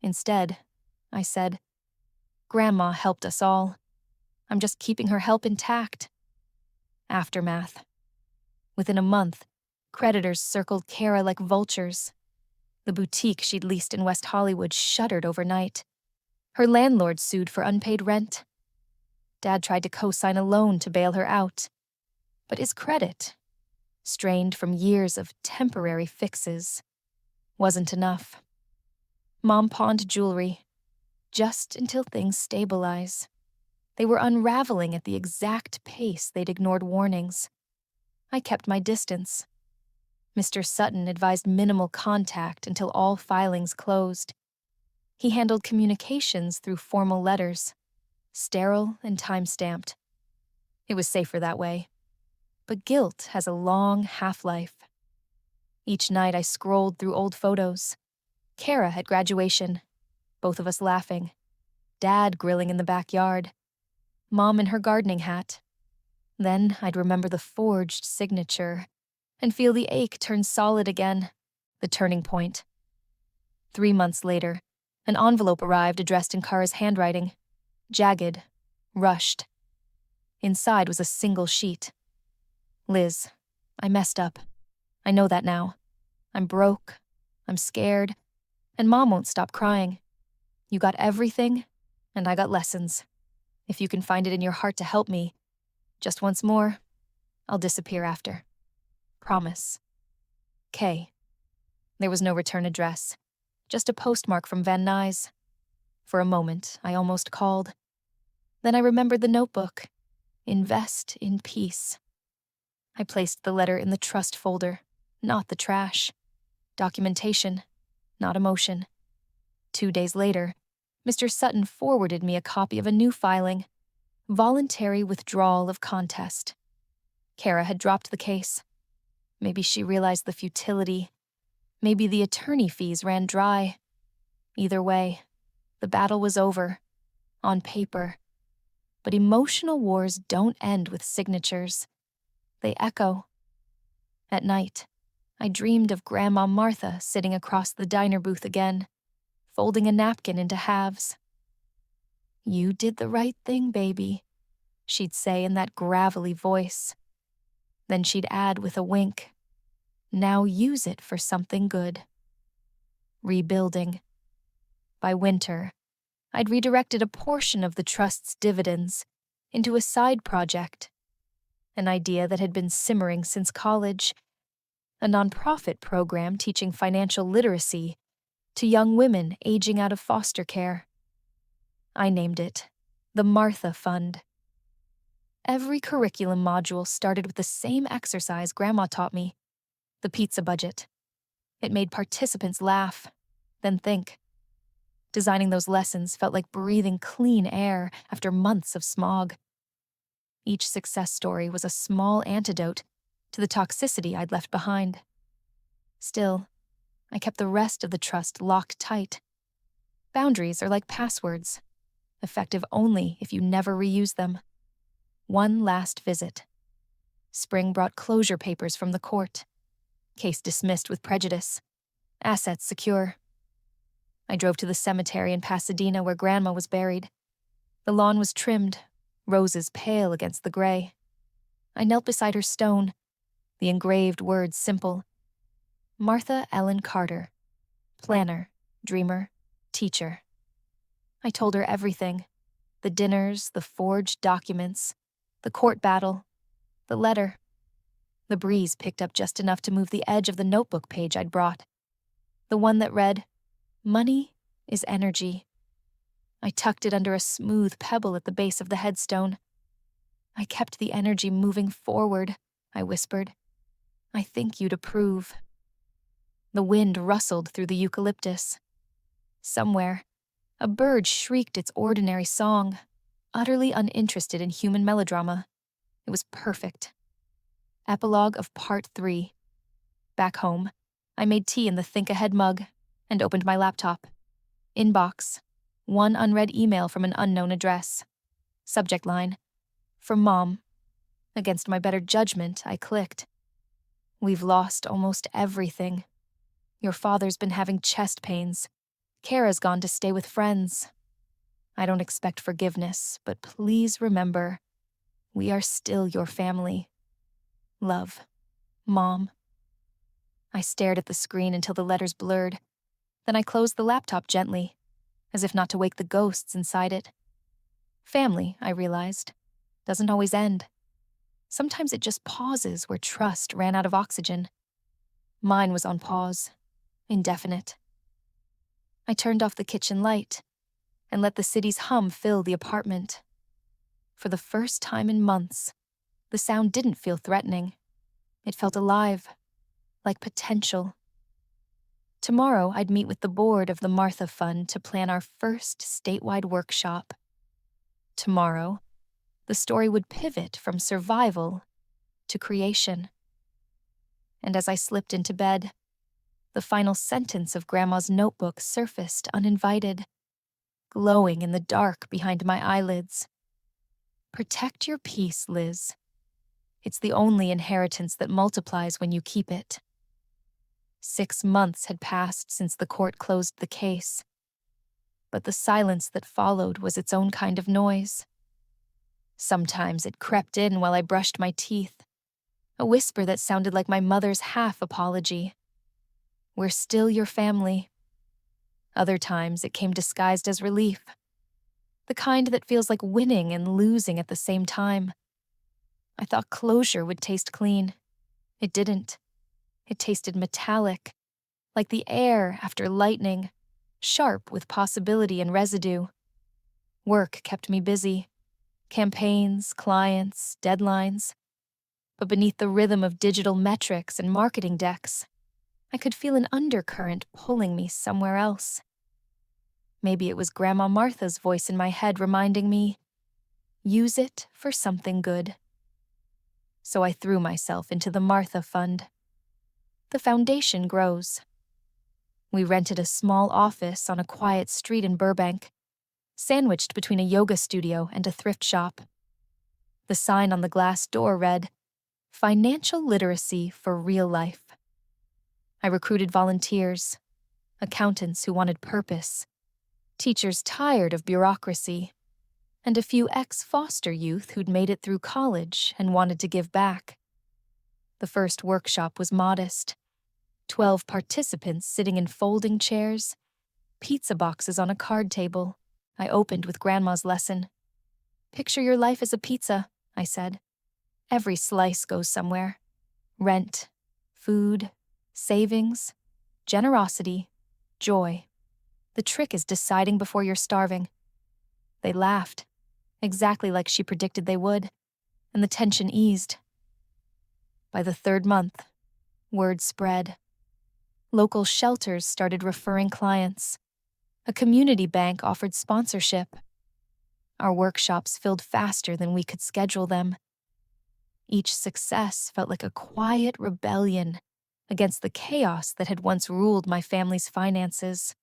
Instead, I said, "Grandma helped us all. I'm just keeping her help intact." Aftermath. Within a month, creditors circled Kara like vultures. The boutique she'd leased in West Hollywood shuttered overnight. Her landlord sued for unpaid rent. Dad tried to co-sign a loan to bail her out. But his credit, strained from years of temporary fixes, wasn't enough. Mom pawned jewelry, just until things stabilize. They were unraveling at the exact pace they'd ignored warnings. I kept my distance. Mr. Sutton advised minimal contact until all filings closed. He handled communications through formal letters, sterile and time-stamped. It was safer that way. But guilt has a long half-life. Each night I scrolled through old photos. Kara at graduation, both of us laughing. Dad grilling in the backyard. Mom in her gardening hat. Then I'd remember the forged signature and feel the ache turn solid again, the turning point. 3 months later, an envelope arrived addressed in Kara's handwriting, jagged, rushed. Inside was a single sheet. "Liz, I messed up. I know that now. I'm broke, I'm scared, and Mom won't stop crying. You got everything, and I got lessons. If you can find it in your heart to help me, just once more, I'll disappear after. Promise. K." There was no return address, just a postmark from Van Nuys. For a moment, I almost called. Then I remembered the notebook. Invest in peace. I placed the letter in the trust folder, not the trash. Documentation, not emotion. 2 days later, Mr. Sutton forwarded me a copy of a new filing, voluntary withdrawal of contest. Kara had dropped the case. Maybe she realized the futility. Maybe the attorney fees ran dry. Either way, the battle was over, on paper. But emotional wars don't end with signatures. They echo. At night, I dreamed of Grandma Martha sitting across the diner booth again, folding a napkin into halves. "You did the right thing, baby," she'd say in that gravelly voice. Then she'd add with a wink, "Now use it for something good." Rebuilding. By winter, I'd redirected a portion of the trust's dividends into a side project, an idea that had been simmering since college, a nonprofit program teaching financial literacy to young women aging out of foster care. I named it the Martha Fund. Every curriculum module started with the same exercise Grandma taught me, the pizza budget. It made participants laugh, then think. Designing those lessons felt like breathing clean air after months of smog. Each success story was a small antidote to the toxicity I'd left behind. Still, I kept the rest of the trust locked tight. Boundaries are like passwords, effective only if you never reuse them. One last visit. Spring brought closure papers from the court. Case dismissed with prejudice. Assets secure. I drove to the cemetery in Pasadena where Grandma was buried. The lawn was trimmed, roses pale against the gray. I knelt beside her stone, the engraved words simple. Martha Ellen Carter, planner, dreamer, teacher. I told her everything. The dinners, the forged documents, the court battle, the letter. The breeze picked up just enough to move the edge of the notebook page I'd brought. The one that read, "Money is energy." I tucked it under a smooth pebble at the base of the headstone. "I kept the energy moving forward," I whispered. "I think you'd approve." The wind rustled through the eucalyptus. Somewhere, a bird shrieked its ordinary song, utterly uninterested in human melodrama. It was perfect. Epilogue of Part 3. Back home, I made tea in the Think Ahead mug and opened my laptop. Inbox. One unread email from an unknown address. Subject line. From Mom. Against my better judgment, I clicked. "We've lost almost everything. Your father's been having chest pains. Kara's gone to stay with friends. I don't expect forgiveness, but please remember, we are still your family. Love, Mom." I stared at the screen until the letters blurred. Then I closed the laptop gently, as if not to wake the ghosts inside it. Family, I realized, doesn't always end. Sometimes it just pauses where trust ran out of oxygen. Mine was on pause, indefinite. I turned off the kitchen light and let the city's hum fill the apartment. For the first time in months, the sound didn't feel threatening. It felt alive, like potential. Tomorrow, I'd meet with the board of the Martha Fund to plan our first statewide workshop. Tomorrow, the story would pivot from survival to creation. And as I slipped into bed, the final sentence of Grandma's notebook surfaced uninvited, glowing in the dark behind my eyelids. "Protect your peace, Liz. It's the only inheritance that multiplies when you keep it." 6 months had passed since the court closed the case, but the silence that followed was its own kind of noise. Sometimes it crept in while I brushed my teeth, a whisper that sounded like my mother's half-apology. "We're still your family." Other times it came disguised as relief, the kind that feels like winning and losing at the same time. I thought closure would taste clean. It didn't. It tasted metallic, like the air after lightning, sharp with possibility and residue. Work kept me busy. Campaigns, clients, deadlines. But beneath the rhythm of digital metrics and marketing decks, I could feel an undercurrent pulling me somewhere else. Maybe it was Grandma Martha's voice in my head reminding me, use it for something good. So I threw myself into the Martha Fund. The foundation grows. We rented a small office on a quiet street in Burbank, sandwiched between a yoga studio and a thrift shop. The sign on the glass door read, "Financial Literacy for Real Life." I recruited volunteers, accountants who wanted purpose, teachers tired of bureaucracy, and a few ex-foster youth who'd made it through college and wanted to give back. The first workshop was modest. 12 participants sitting in folding chairs, pizza boxes on a card table. I opened with Grandma's lesson. "Picture your life as a pizza," I said. "Every slice goes somewhere. Rent, food, savings, generosity, joy. The trick is deciding before you're starving." They laughed, exactly like she predicted they would, and the tension eased. By the third month, word spread. Local shelters started referring clients. A community bank offered sponsorship. Our workshops filled faster than we could schedule them. Each success felt like a quiet rebellion against the chaos that had once ruled my family's finances.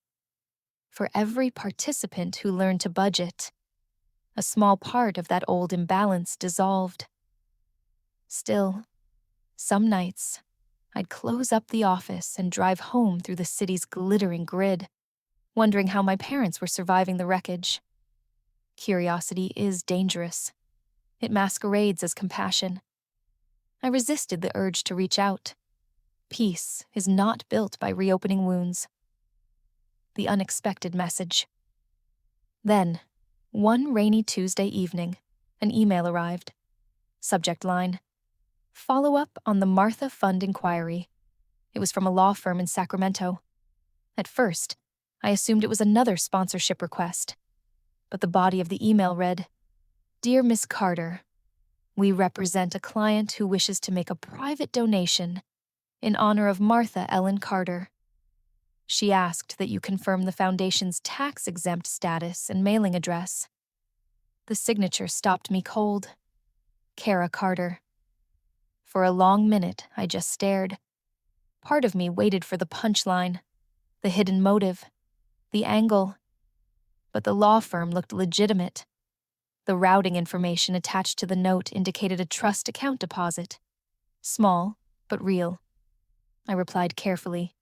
For every participant who learned to budget, a small part of that old imbalance dissolved. Still, some nights, I'd close up the office and drive home through the city's glittering grid, wondering how my parents were surviving the wreckage. Curiosity is dangerous. It masquerades as compassion. I resisted the urge to reach out. Peace is not built by reopening wounds. The unexpected message. Then, one rainy Tuesday evening, an email arrived. Subject line: "Follow up on the Martha Fund inquiry." It was from a law firm in Sacramento. At first, I assumed it was another sponsorship request, but the body of the email read, "Dear Miss Carter, we represent a client who wishes to make a private donation in honor of Martha Ellen Carter. She asked that you confirm the foundation's tax-exempt status and mailing address." The signature stopped me cold. Kara Carter. For a long minute, I just stared. Part of me waited for the punchline, the hidden motive, the angle. But the law firm looked legitimate. The routing information attached to the note indicated a trust account deposit. Small, but real. I replied carefully.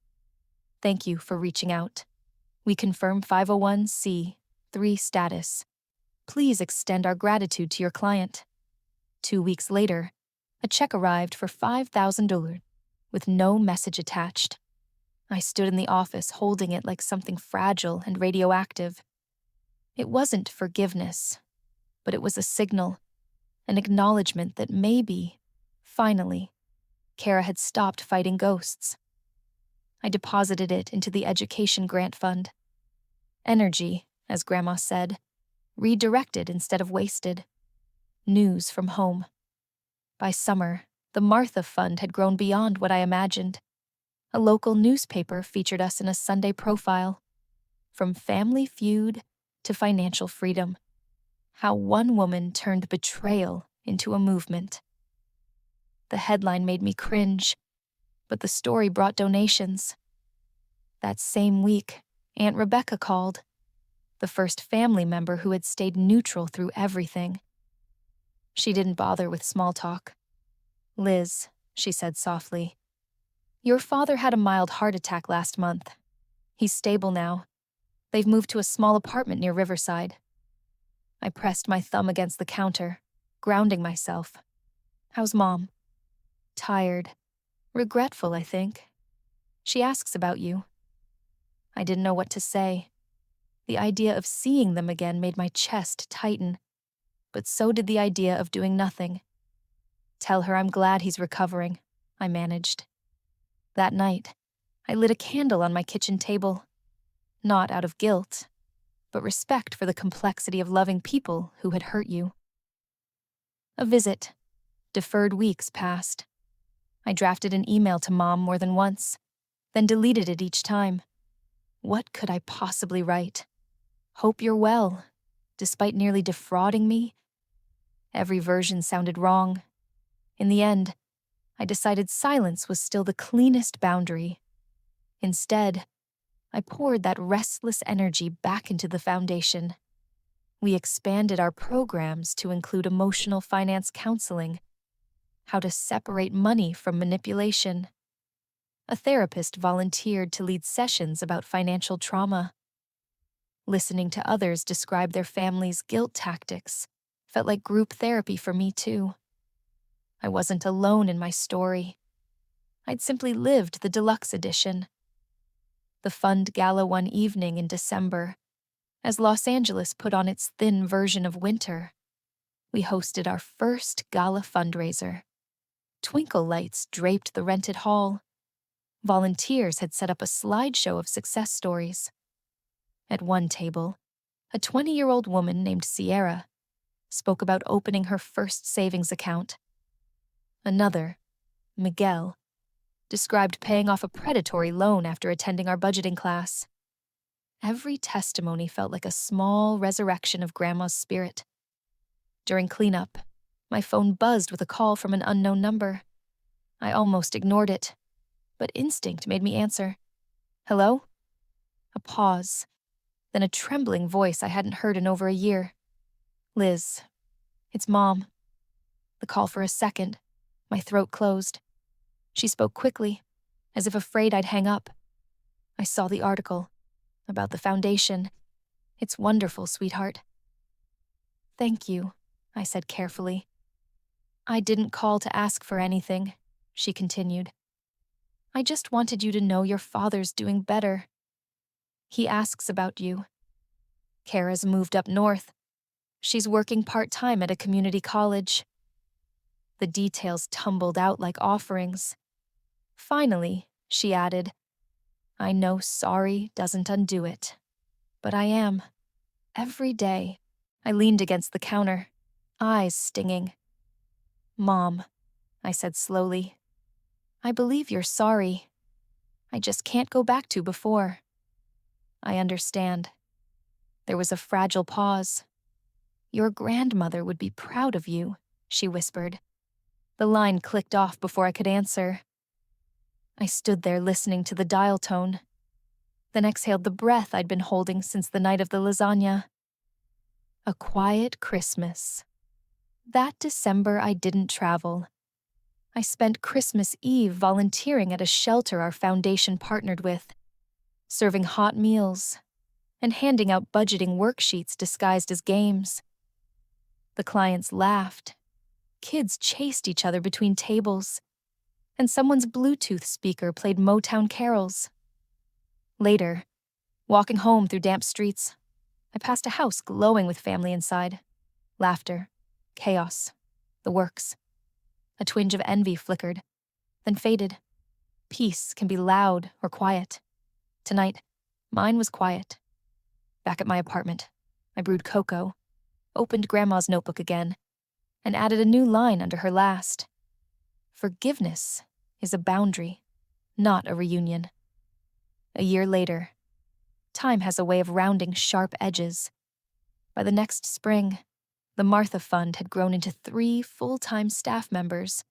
"Thank you for reaching out. We confirm 501(c)(3) status. Please extend our gratitude to your client." 2 weeks later, a check arrived for $5,000 with no message attached. I stood in the office holding it like something fragile and radioactive. It wasn't forgiveness, but it was a signal, an acknowledgement that maybe, finally, Kara had stopped fighting ghosts. I deposited it into the education grant fund. Energy, as Grandma said, redirected instead of wasted. News from home. By summer, the Martha Fund had grown beyond what I imagined. A local newspaper featured us in a Sunday profile. From family feud to financial freedom. How one woman turned betrayal into a movement. The headline made me cringe, but the story brought donations. That same week, Aunt Rebecca called, the first family member who had stayed neutral through everything. She didn't bother with small talk. "Liz," she said softly, "your father had a mild heart attack last month. He's stable now. They've moved to a small apartment near Riverside." I pressed my thumb against the counter, grounding myself. "How's Mom?" "Tired. Regretful, I think. She asks about you." I didn't know what to say. The idea of seeing them again made my chest tighten, but so did the idea of doing nothing. "Tell her I'm glad he's recovering," I managed. That night, I lit a candle on my kitchen table, not out of guilt, but respect for the complexity of loving people who had hurt you. A visit. Deferred weeks passed. I drafted an email to Mom more than once, then deleted it each time. What could I possibly write? "Hope you're well," despite nearly defrauding me? Every version sounded wrong. In the end, I decided silence was still the cleanest boundary. Instead, I poured that restless energy back into the foundation. We expanded our programs to include emotional finance counseling, how to separate money from manipulation. A therapist volunteered to lead sessions about financial trauma. Listening to others describe their family's guilt tactics felt like group therapy for me too. I wasn't alone in my story. I'd simply lived the deluxe edition. The fund gala one evening in December, as Los Angeles put on its thin version of winter, we hosted our first gala fundraiser. Twinkle lights draped the rented hall. Volunteers had set up a slideshow of success stories. At one table, a 20-year-old woman named Sierra spoke about opening her first savings account. Another, Miguel, described paying off a predatory loan after attending our budgeting class. Every testimony felt like a small resurrection of Grandma's spirit. During cleanup, my phone buzzed with a call from an unknown number. I almost ignored it, but instinct made me answer. Hello? A pause, then a trembling voice I hadn't heard in over a year. Liz, it's Mom. The call for a second. My throat closed. She spoke quickly, as if afraid I'd hang up. I saw the article about the foundation. It's wonderful, sweetheart. Thank you, I said carefully. I didn't call to ask for anything, she continued. I just wanted you to know your father's doing better. He asks about you. Kara's moved up north. She's working part-time at a community college. The details tumbled out like offerings. Finally, she added, I know sorry doesn't undo it, but I am. Every day, I leaned against the counter, eyes stinging. Mom, I said slowly, I believe you're sorry. I just can't go back to before. I understand. There was a fragile pause. Your grandmother would be proud of you, she whispered. The line clicked off before I could answer. I stood there listening to the dial tone, then exhaled the breath I'd been holding since the night of the lasagna. A quiet Christmas. That December I didn't travel. I spent Christmas Eve volunteering at a shelter our foundation partnered with, serving hot meals and handing out budgeting worksheets disguised as games. The clients laughed. Kids chased each other between tables, and someone's Bluetooth speaker played Motown carols. Later, walking home through damp streets, I passed a house glowing with family inside. Laughter, chaos, the works. A twinge of envy flickered, then faded. Peace can be loud or quiet. Tonight, mine was quiet. Back at my apartment, I brewed cocoa, opened Grandma's notebook again, and added a new line under her last. Forgiveness is a boundary, not a reunion. A year later, time has a way of rounding sharp edges. By the next spring, the Martha Fund had grown into 3 full-time staff members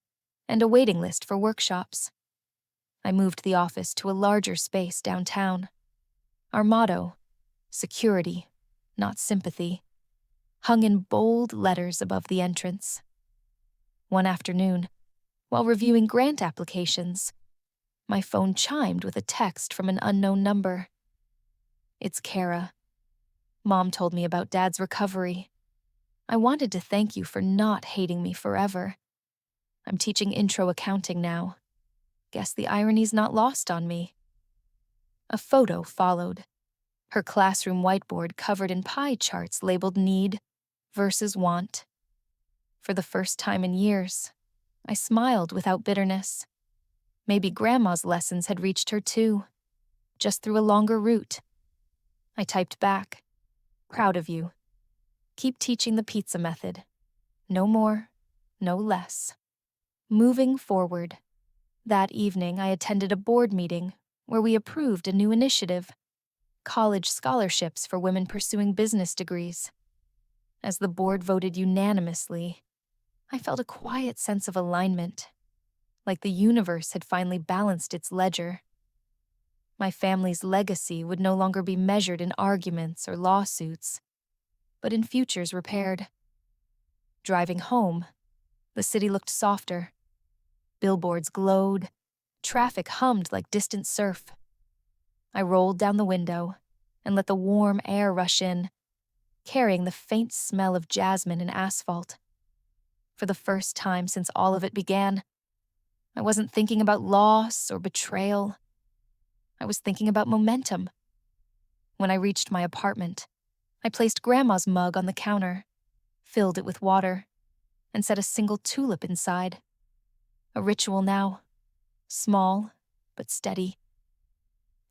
and a waiting list for workshops. I moved the office to a larger space downtown. Our motto, security, not sympathy, hung in bold letters above the entrance. One afternoon, while reviewing grant applications, my phone chimed with a text from an unknown number. It's Kara. Mom told me about Dad's recovery. I wanted to thank you for not hating me forever. I'm teaching intro accounting now. Guess the irony's not lost on me. A photo followed. Her classroom whiteboard covered in pie charts labeled need versus want. For the first time in years, I smiled without bitterness. Maybe Grandma's lessons had reached her too, just through a longer route. I typed back, proud of you. Keep teaching the pizza method. No more, no less. Moving forward. That evening, I attended a board meeting where we approved a new initiative, college scholarships for women pursuing business degrees. As the board voted unanimously, I felt a quiet sense of alignment, like the universe had finally balanced its ledger. My family's legacy would no longer be measured in arguments or lawsuits, but in futures repaired. Driving home, the city looked softer. Billboards glowed. Traffic hummed like distant surf. I rolled down the window and let the warm air rush in, carrying the faint smell of jasmine and asphalt. For the first time since all of it began, I wasn't thinking about loss or betrayal. I was thinking about momentum. When I reached my apartment, I placed Grandma's mug on the counter, filled it with water, and set a single tulip inside. A ritual now, small but steady.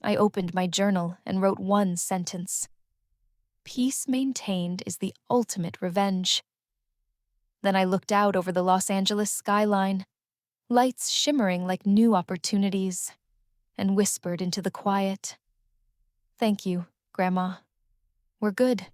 I opened my journal and wrote one sentence. Peace maintained is the ultimate revenge. Then I looked out over the Los Angeles skyline, lights shimmering like new opportunities, and whispered into the quiet, "Thank you, Grandma. We're good."